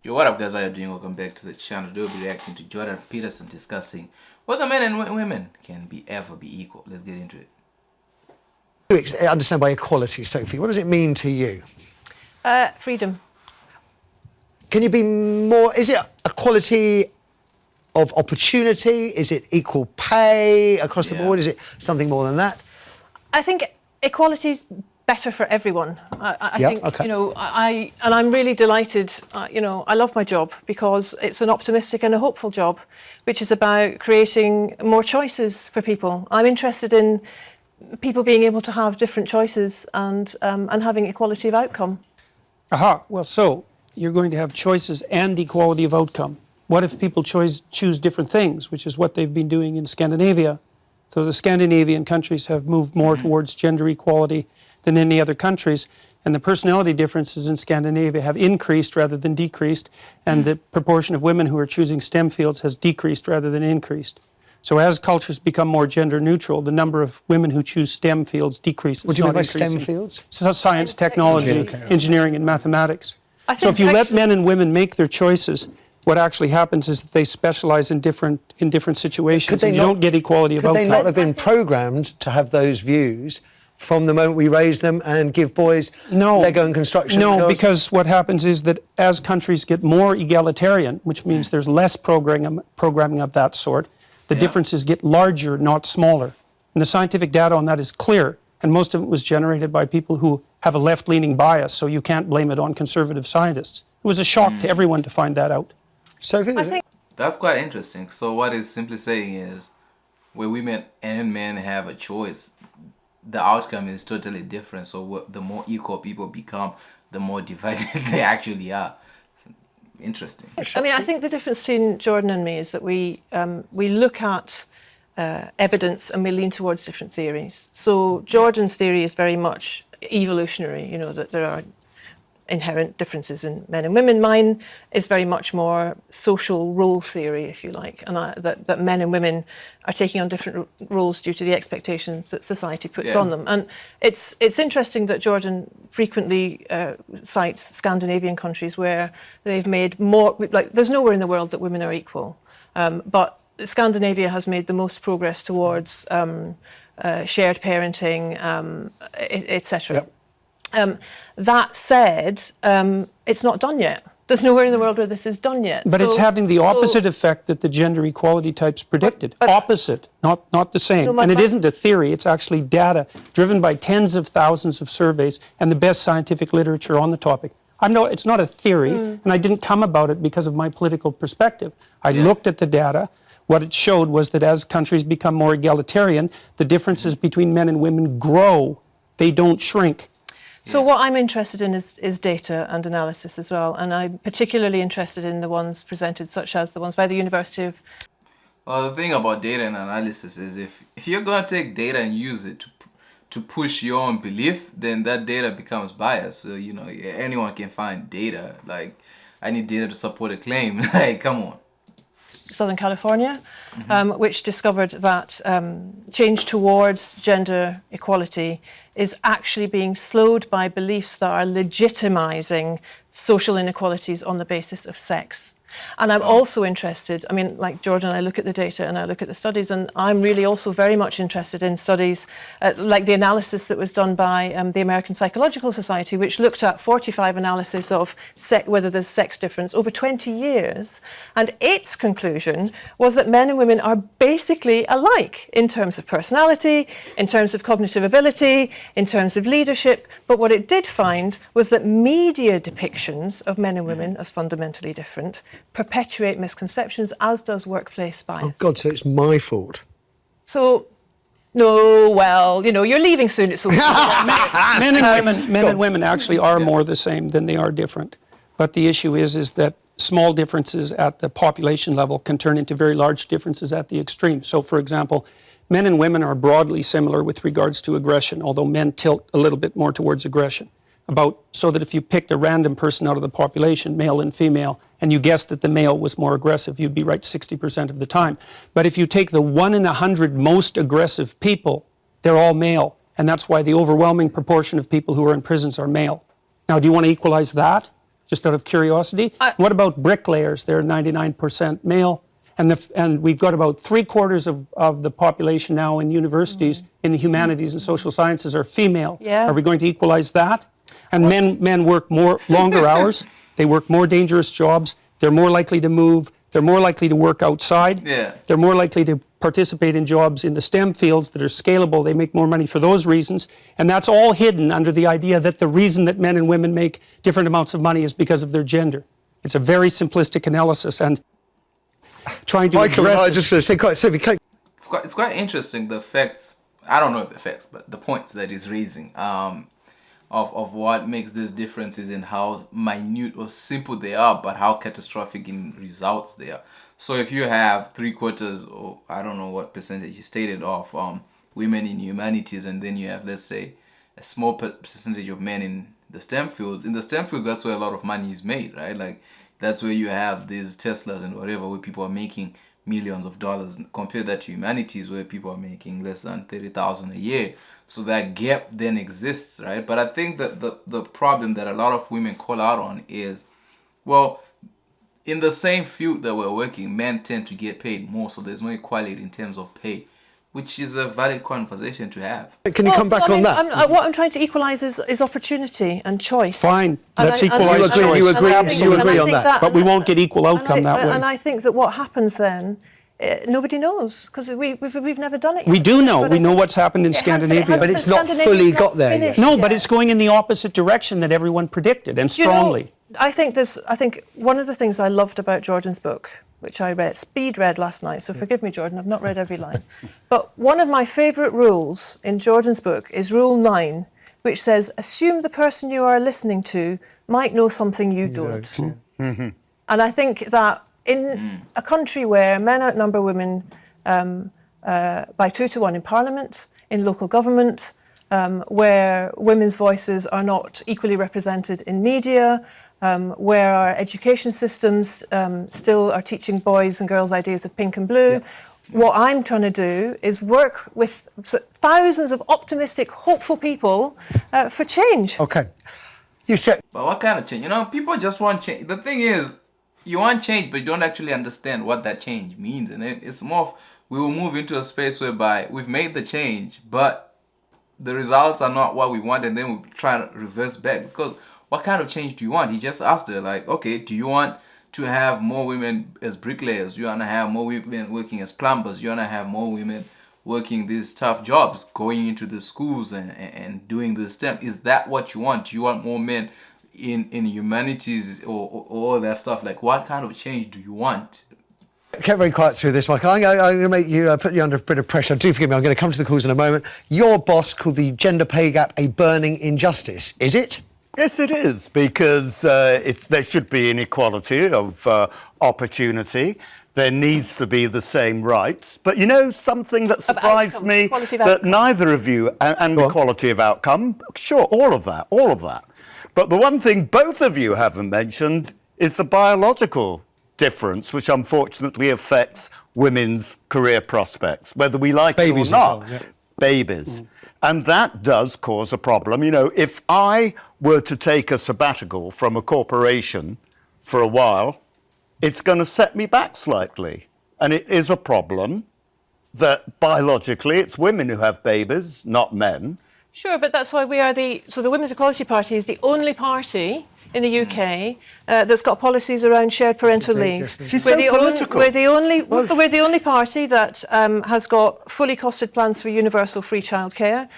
Yo, what up guys, how you doing? Welcome back to the channel. Today we'll be reacting to Jordan Peterson discussing whether men and women can ever be equal. Let's get into it. You understand by equality, Sophie? What does it mean to you? Freedom. Can you be more, is it equality of opportunity? Is it equal pay across the board? Is it something more than that? I think equality's better for everyone. I think, okay. you know, I'm really delighted, you know, I love my job because it's an optimistic and a hopeful job, which is about creating more choices for people. I'm interested in people being able to have different choices and having equality of outcome. Aha, well, so you're going to have choices and equality of outcome. What if people choose different things, which is what they've been doing in Scandinavia? So the Scandinavian countries have moved more towards gender equality than any other countries, and the personality differences in Scandinavia have increased rather than decreased, and the proportion of women who are choosing STEM fields has decreased rather than increased. So as cultures become more gender neutral, the number of women who choose STEM fields decreases. What do you mean by STEM fields? So science, technology, engineering, and mathematics. So if you let men and women make their choices, what actually happens is that they specialize in different situations, and you don't get equality of outcome. Could they not have been programmed to have those views from the moment we raise them and give boys Lego and construction? No, because what happens is that as countries get more egalitarian, which means there's less programming of that sort, the differences get larger, not smaller. And the scientific data on that is clear, and most of it was generated by people who have a left-leaning bias, so you can't blame it on conservative scientists. It was a shock to everyone to find that out. Sophie, That's quite interesting. So what it's simply saying is, where women and men have a choice, the outcome is totally different. So the more equal people become, the more divided they actually are. Interesting. I mean, I think the difference between Jordan and me is that we look at evidence and we lean towards different theories. So Jordan's theory is very much evolutionary, you know, that there are inherent differences in men and women. Mine is very much more social role theory, if you like, and that men and women are taking on different roles due to the expectations that society puts on them. And it's interesting that Jordan frequently cites Scandinavian countries where they've made more, like there's nowhere in the world that women are equal, but Scandinavia has made the most progress towards shared parenting, etc. Yep. That said, it's not done yet. There's nowhere in the world where this is done yet. But it's having the opposite effect that the gender equality types predicted. Opposite, not the same. And it isn't a theory, it's actually data driven by tens of thousands of surveys and the best scientific literature on the topic. It's not a theory, and I didn't come about it because of my political perspective. I looked at the data. What it showed was that as countries become more egalitarian, the differences between men and women grow, they don't shrink. So what I'm interested in is data and analysis as well, and I'm particularly interested in the ones presented, such as the ones by the University of... Well, the thing about data and analysis is if you're going to take data and use it to push your own belief, then that data becomes biased. So, you know, anyone can find data. Like, I need data to support a claim. Like, come on. Southern California, which discovered that change towards gender equality is actually being slowed by beliefs that are legitimizing social inequalities on the basis of sex. And I'm also interested, I mean, like Jordan, I look at the data and I look at the studies, and I'm really also very much interested in studies like the analysis that was done by the American Psychological Society, which looked at 45 analysis of whether there's sex difference over 20 years. And its conclusion was that men and women are basically alike in terms of personality, in terms of cognitive ability, in terms of leadership. But what it did find was that media depictions of men and women as fundamentally different perpetuate misconceptions, as does workplace bias. Oh God, so it's my fault. So, no, well, you know, you're leaving soon. It's okay. Men and women actually are more the same than they are different. But the issue is that small differences at the population level can turn into very large differences at the extreme. So, for example, men and women are broadly similar with regards to aggression, although men tilt a little bit more towards aggression. So that if you picked a random person out of the population, male and female, and you guessed that the male was more aggressive, you'd be right 60% of the time. But if you take the 1 in 100 most aggressive people, they're all male. And that's why the overwhelming proportion of people who are in prisons are male. Now, do you want to equalize that? just out of curiosity? What about bricklayers? They're 99% male. And we've got about 3/4 of the population now in universities in the humanities and social sciences are female. Yeah. Are we going to equalize that? And men work longer hours. They work more dangerous jobs. They're more likely to move. They're more likely to work outside. Yeah. They're more likely to participate in jobs in the STEM fields that are scalable. They make more money for those reasons. And that's all hidden under the idea that the reason that men and women make different amounts of money is because of their gender. It's a very simplistic analysis, and trying to Michael, address I was just going to say, Sophie, It's quite interesting, the facts, I don't know if the facts, but the points that he's raising of what makes these differences in how minute or simple they are, but how catastrophic in results they are. So if you have 3/4, or I don't know what percentage he stated, of women in humanities, and then you have, let's say, a small percentage of men in the STEM fields. In the STEM fields, that's where a lot of money is made, right? Like, that's where you have these Teslas and whatever, where people are making millions of dollars. Compare that to humanities, where people are making less than 30,000 a year. So that gap then exists, right? But I think that the problem that a lot of women call out on is, well, in the same field that we're working, men tend to get paid more, so there's no equality in terms of pay, which is a valid conversation to have. can you come back on that? What I'm trying to equalise is opportunity and choice. Fine, let's And I- equalise and I- choice. You agree- and I think- you and I agree on think that. But we won't get equal outcome that way. And I think that what happens then, nobody knows, because we've never done it yet. We do know. But We I know think what's happened in it has- Scandinavia. But it's not Scandinavia's fully not got there yet. finished No, but it's going in the opposite direction that everyone predicted, and You know, strongly. I think one of the things I loved about Jordan's book, which I speed read last night, so forgive me, Jordan, I've not read every line. But one of my favourite rules in Jordan's book is Rule 9, which says, assume the person you are listening to might know something you don't. And I think that in a country where men outnumber women by 2-1 in Parliament, in local government, where women's voices are not equally represented in media, where our education systems still are teaching boys and girls ideas of pink and blue. Yeah. What I'm trying to do is work with thousands of optimistic, hopeful people for change. Okay. You said... But what kind of change? You know, people just want change. The thing is, you want change, but you don't actually understand what that change means. And it's more, we will move into a space whereby we've made the change, but the results are not what we want, and then we try to reverse back. Because what kind of change do you want? He just asked her, like, okay, do you want to have more women as bricklayers? Do you want to have more women working as plumbers? Do you want to have more women working these tough jobs, going into the schools and doing this STEM? Is that what you want? Do you want more men in humanities or all that stuff? Like, what kind of change do you want? Kept very quiet through this, Michael. I'm going to make you put you under a bit of pressure. Do forgive me. I'm going to come to the calls in a moment. Your boss called the gender pay gap a burning injustice. Is it? Yes, it is, because there should be inequality of opportunity. There needs to be the same rights. But you know, something that surprised me, that neither of you, and the quality of outcome, sure, all of that. But the one thing both of you haven't mentioned is the biological difference, which unfortunately affects women's career prospects, whether we like it or not. Babies. And that does cause a problem. You know, if I were to take a sabbatical from a corporation for a while, it's going to set me back slightly. And it is a problem that biologically it's women who have babies, not men. Sure, but that's why we are the Women's Equality Party is the only party in the UK that's got policies around shared parental leave. We're the only party that has got fully costed plans for universal free childcare.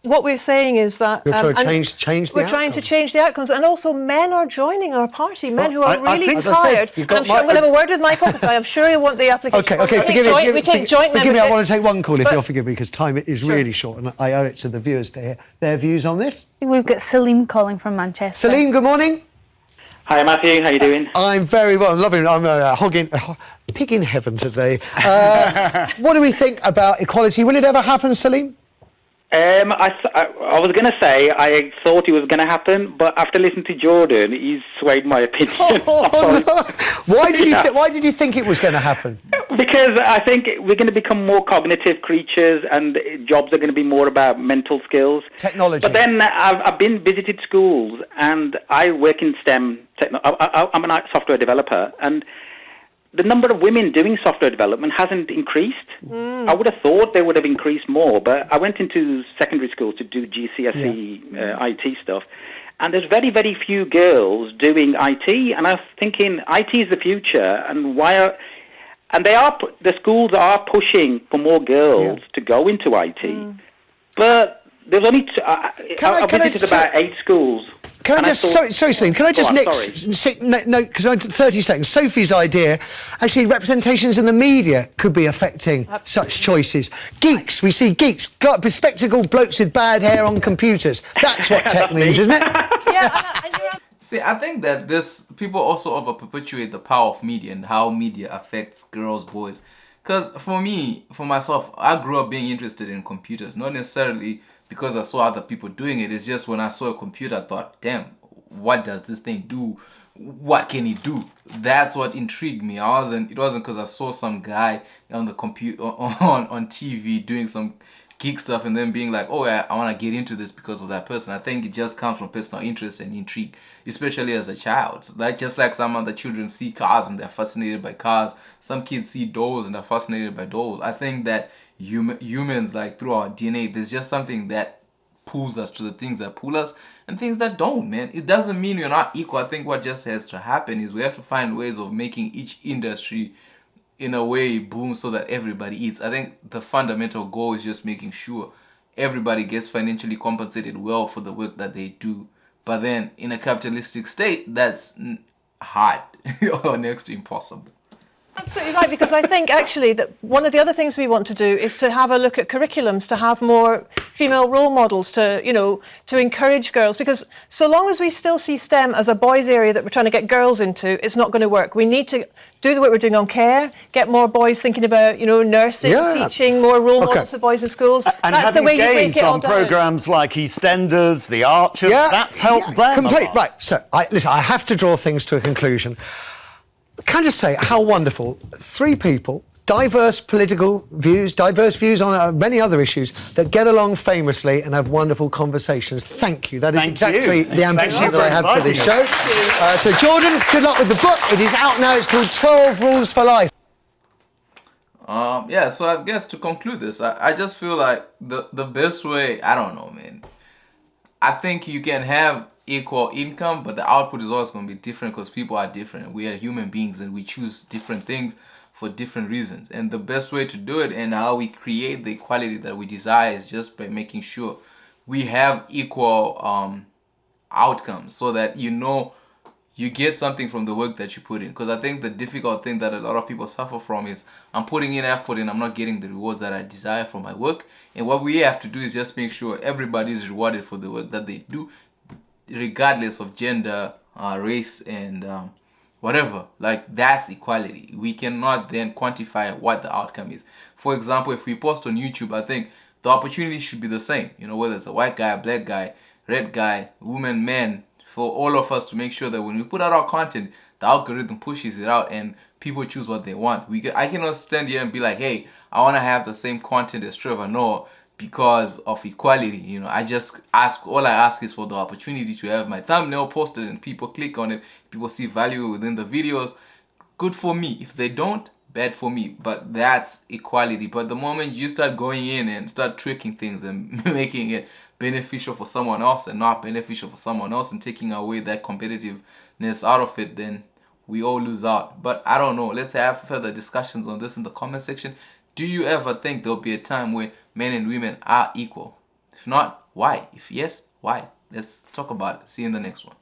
What we're saying is that we're trying to change the outcomes, and also men are joining our party. Men who are really tired. I'm sure I'm going to have a word with Michael because I am sure he'll want the application. Okay. We take joint membership. Forgive me, I want to take one call if you'll forgive me, because time is really short, and I owe it to the viewers to hear their views on this. We've got Salim calling from Manchester. Salim, good morning. Hi Matthew, how you doing? I'm very well. I'm loving it. I'm pig in heaven today. What do we think about equality? Will it ever happen, Salim? I was going to say I thought it was going to happen, but after listening to Jordan, he's swayed my opinion. Why did you think it was going to happen? Because I think we're going to become more cognitive creatures, and jobs are going to be more about mental skills. Technology. But then I've been visited schools, and I work in STEM. I'm a software developer, and the number of women doing software development hasn't increased. I would have thought they would have increased more, but I went into secondary school to do GCSE IT stuff, and there's very, very few girls doing IT, and I was thinking IT is the future, and the schools are pushing for more girls to go into IT, but there's only I visited about 8 schools. Can I just, sorry, Salim, can I just because I 30 seconds. Sophie's idea, actually, representations in the media could be affecting such choices. Geeks, we see geeks, bespectacled blokes with bad hair on computers. That's what tech means, isn't it? See, I think that people also over perpetuate the power of media and how media affects girls, boys. Because for myself, I grew up being interested in computers, not necessarily because I saw other people doing it. It's just when I saw a computer, I thought, damn, what does this thing do? What can it do? That's what intrigued me. It wasn't because I saw some guy on the computer on TV doing some geek stuff and then being like, oh, I want to get into this because of that person. I think it just comes from personal interest and intrigue, especially as a child. Just like some other children see cars and they're fascinated by cars. Some kids see dolls and they're fascinated by dolls. I think that humans, like through our DNA, there's just something that pulls us to the things that pull us and things that don't, man. It doesn't mean we're not equal. I think what just has to happen is we have to find ways of making each industry in a way boom so that everybody eats. I think the fundamental goal is just making sure everybody gets financially compensated well for the work that they do. But then in a capitalistic state, that's hard or next to impossible. Absolutely right, because I think actually that one of the other things we want to do is to have a look at curriculums, to have more female role models, to encourage girls, because so long as we still see STEM as a boys' area that we're trying to get girls into, it's not going to work. We need to do the work we're doing on care, get more boys thinking about, nursing, teaching, more role models for boys in schools. And that's the way you break it all down. programmes like EastEnders, The Archers, that's helped them. Right, so listen, I have to draw things to a conclusion. Can I just say how wonderful 3 people, diverse political views, diverse views on many other issues, that get along famously and have wonderful conversations. Thank you. That is exactly the ambition that I have for this show. So Jordan, good luck with the book. It is out now. It's called 12 Rules for Life. So I guess to conclude this, I just feel like the best way, I don't know, man. I think you can have equal income, but the output is always going to be different because people are different. We are human beings and we choose different things for different reasons. And the best way to do it and how we create the equality that we desire is just by making sure we have equal outcomes so that you get something from the work that you put in. Because I think the difficult thing that a lot of people suffer from is I'm putting in effort and I'm not getting the rewards that I desire from my work. And what we have to do is just make sure everybody is rewarded for the work that they do, regardless of gender, race, and whatever. Like, that's equality. We cannot then quantify what the outcome is. For example, if we post on YouTube, I think the opportunity should be the same. Whether it's a white guy, a black guy, red guy, woman, man, for all of us to make sure that when we put out our content, the algorithm pushes it out and people choose what they want. I cannot stand here and be like, hey, I want to have the same content as Trevor Noah because of equality. All I ask is for the opportunity to have my thumbnail posted and people click on it, people see value within the videos. Good for me. If they don't, bad for me. But that's equality. But the moment you start going in and start tricking things and making it beneficial for someone else and not beneficial for someone else and taking away that competitiveness out of it, then we all lose out. But I don't know. Let's have further discussions on this in the comment section. Do you ever think there'll be a time where men and women are equal? If not, why? If yes, why? Let's talk about it. See you in the next one.